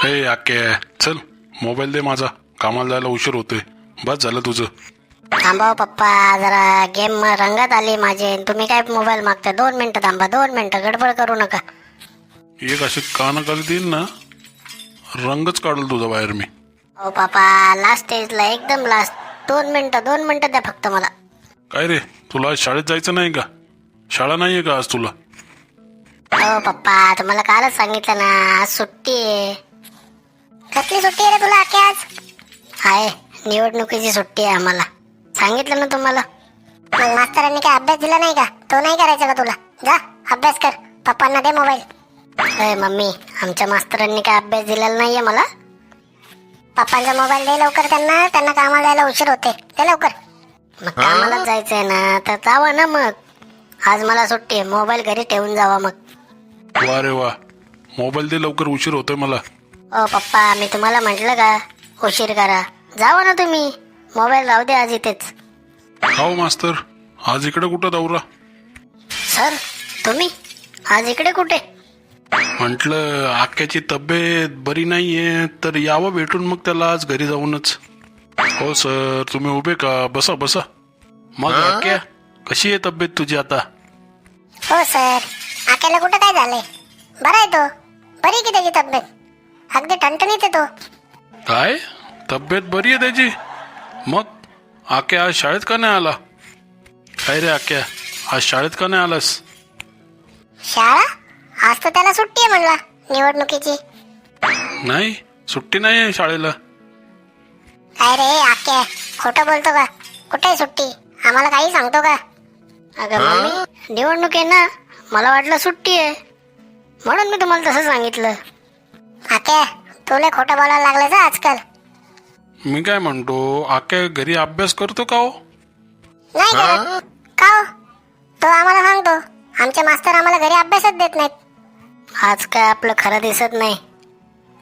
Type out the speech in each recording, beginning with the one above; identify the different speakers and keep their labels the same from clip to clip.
Speaker 1: हे आके चल मोबाईल दे माझा, कामाला जायला उशीर होतोय. बस झालं तुझं.
Speaker 2: थांबा हो पप्पा, जरा गेम रंगात आली माझे. तुम्ही काय मोबाईल मागता? 2 मिनिटं थांबा, 2 मिनिटं, गडबड करू नका.
Speaker 1: एक असे कानाखाली देईन ना, रंगच काढल तुझा बाहेर मी.
Speaker 2: हो पप्पा, लास्ट स्टेजला एकदम लास्ट. 2 मिनिटं द्या फक्त मला.
Speaker 1: काय रे, तुला आज शाळेत जायचं नाही का? शाळा नाहीये का आज तुला?
Speaker 2: हो पप्पा, तुम्हाला कालच सांगितलं ना, आज सुट्टी आहे. कसली सुट्टी आहे रे तुला आके आज? आहे, निवडणुकीची सुट्टी आहे आम्हाला. सांगितलं ना तुम्हाला. मग मास्तरांनी काय अभ्यास दिला नाही का? तो नाही करायचा का तुला? जा अभ्यास कर, पप्पांना दे मोबाईल. अरे मम्मी, आमच्या मास्तरांनी काय अभ्यास दिलेला नाहीये मला. पप्पांचा मोबाईल दे लवकर, त्यांना कामाला जायला उशीर होते. दे लवकर. मग कामाला जायचंय ना तर जावा ना मग. आज मला सुट्टी आहे, मोबाईल घरी ठेवून जावा मग.
Speaker 1: वा रे वा, मोबाईल दे लवकर, उशीर होतोय मला.
Speaker 2: ओ पप्पा, मी तुम्हाला म्हटलं का उशीर करा? जावा ना तुम्ही, मोबाईल राहू दे आज इथेच.
Speaker 1: हो मास्तर, आज इकडे कुठं दौरा?
Speaker 2: सर तुम्ही आज इकडे कुठे?
Speaker 1: म्हटलं आक्याची तब्येत बरी नाहीये तर यावं भेटून मग त्याला आज घरी जाऊनच. हो सर, तुम्ही उभे का? बसा बसा. मग आक्या, कशी आहे तब्येत तुझी आता?
Speaker 2: हो सर, आक्याला कुठं काय झालंय? बरा आहे तो, बरी की त्याची तब्येत, अगदी ठणठणीत आहे तो.
Speaker 1: काय तब्येत बरी आहे त्याची? मग आक्या आज शाळेत का नाही आला? काय रे आक्या, आज शाळेत का नाही आलास?
Speaker 2: शाळा? आज तर त्याला सुट्टी आहे म्हणला निवडणुकीची.
Speaker 1: नाही, सुट्टी नाही आहे शाळेला.
Speaker 2: काय रे आक्या, खोटं बोलतो का? कुठे आहे सुट्टी? आम्हाला काही सांगतो का? अगं मम्मी, निवडणूक आहे ना, मला वाटलं सुट्टी आहे म्हणून मी तुम्हाला तसं सांगितलं. आक्या, तुला खोटं बोलायला लागलं का आजकाल?
Speaker 1: मी काय म्हणतो, आक्या घरी अभ्यास करतो का हो?
Speaker 2: नाही करत. का हो? तो आम्हाला सांगतो, आमचे मास्तर आम्हाला घरी अभ्यासच देत नाहीत. आज काय आपलं खरं दिसत नाही.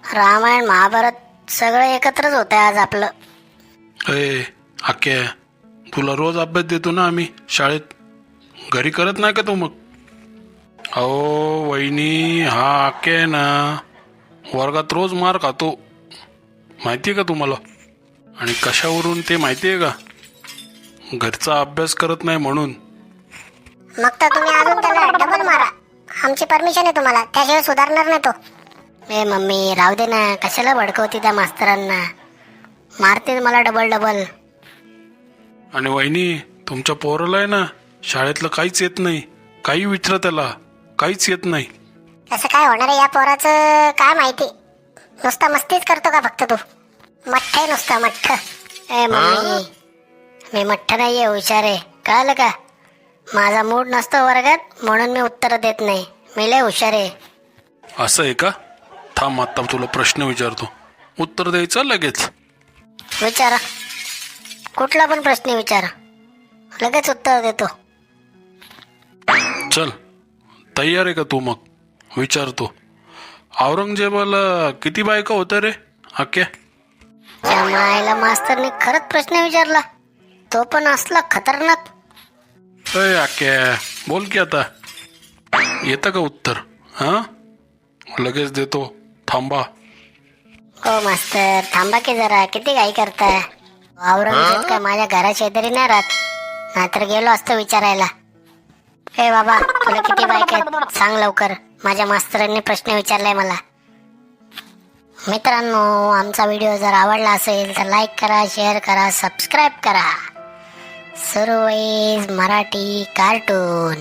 Speaker 2: रामायण महाभारत सगळं एकत्रच होतंय आज आपलं.
Speaker 1: अय आक्या, तुला रोज अभ्यास देतो ना आम्ही शाळेत, घरी करत नाही का तू मग? अहो वहिनी, हा आक्या आहे ना, वर्गात रोज मार खातो, माहितीये का तुम्हाला? आणि कशावरून ते माहितीये का? घरचा अभ्यास करत नाही म्हणून.
Speaker 2: मग तर तुम्ही अजून त्याला डबल मारा, आमची परमिशन आहे तुम्हाला, त्याशिवाय सुधारणार नाही तो. ए मम्मी, राहू दे ना, कशाला भडकवती त्या मास्तरांना? मारते मला डबल.
Speaker 1: आणि वहिनी, तुमच्या पोराला आहे ना शाळेतलं काहीच येत नाही. काही विचारा त्याला, काहीच येत नाही.
Speaker 2: असं काय होणार आहे या पोराचं काय माहिती? नुसता मस्तीच करतो का फक्त तू? मठ्ठ आहे नुसता मठ्ठ. ए मम्मी, मी मठ्ठ नाहीये, हुशार आहे, कळलं का? माझा मूड नसतो वर्गात म्हणून मी उत्तर देत नाही. मी लय हुशार आहे.
Speaker 1: असं आहे का? थांब, आता तुला प्रश्न विचारतो, उत्तर द्यायचं लगेच.
Speaker 2: विचारा, कुठला पण प्रश्न विचारा, लगेच उत्तर देतो.
Speaker 1: चल, तयार आहे का तू? मग विचारतो, औरंगजेबाला किती बायका होत्या रे आक्या?
Speaker 2: मायला मास्तरने खरंच प्रश्न विचारला, तो पण असला खतरनाक.
Speaker 1: अय आक्या, बोल की आता, येतं का उत्तर? हा, लगेच देतो, थांबा.
Speaker 2: हो मास्तर, थांबा की जरा, किती घाई करताय? औरंगजेब काय माझ्या घरा शेजारी नाही राहत, नाहीतर गेलो असतो विचारायला. हे बाबा, तुला किती बायका आहेत सांग लवकर, माझ्या मास्तरांनी प्रश्न विचारलाय मला. मित्रांनो, आमचा व्हिडिओ जर आवडला असेल तर लाईक करा, शेअर करा, सबस्क्राईब करा. सुरुवाईज मराठी कार्टून.